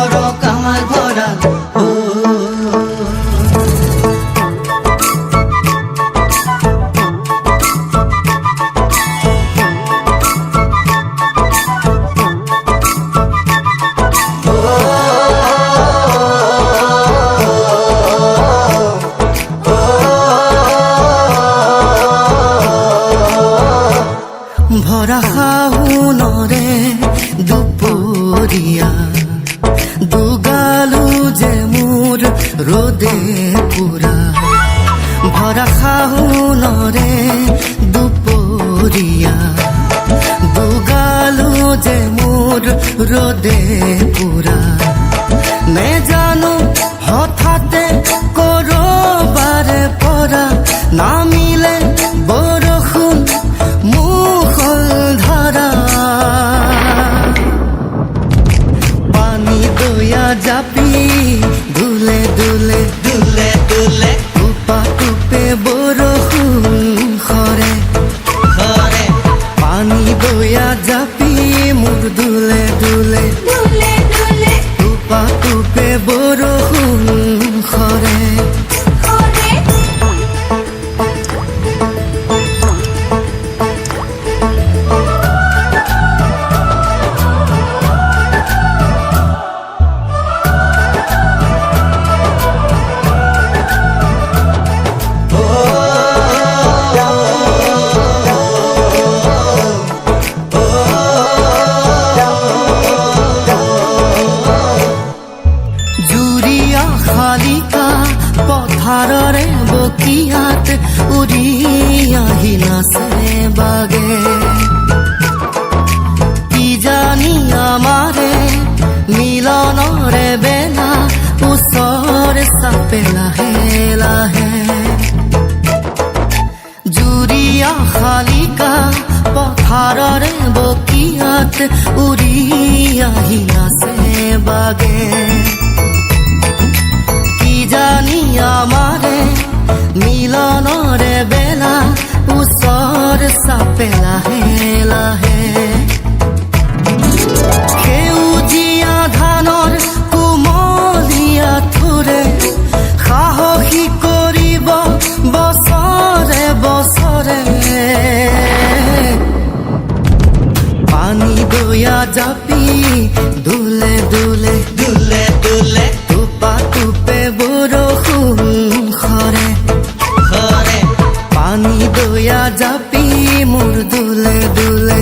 ঘৰক আমাৰ ভৰাল ভৰা শাওনৰে দুপৰীয়া দুগালো যে মোৰ ৰ'দে পুৰা ভৰা শাওনৰে দুপৰীয়া দুগালো যে মোৰ ৰ'দে পুৰা নেজানো হঠাতে কৰবাৰে পৰা নামিলে বৰষুণ জাপি দুলে দুলে দুলে দুলে টুপা টুপে বৰষুণ খৰে খৰে পানী দয়া জাপি মোৰ দুলে দুলে দুলে দুলে টুপা টুপে বৰষুণ খৰে শালিকা পথাৰৰে বকিয়াত উৰি আহি নাচে বাগে কি জানি আমাৰে মিলনৰে বেলা ওচৰ চাপে লাহে লাহে জুৰিয়া শালিকা পথাৰৰে বকিয়াত উৰি আহি নাচে বাগে জানি আমাৰে মিলনৰে বেলা ওচৰ চাপে লাহে লাহে সেউজীয়া ধানৰ কোমলীয়া থোৰে সাহসী কৰিব বছৰে বছৰে পানী দয়া জাপি দুলে দুলে দুলে দুলে টুপা টুপে বৰষুণ খৰে খৰে পানী দয়া জাপি মোৰ দুলে দুলে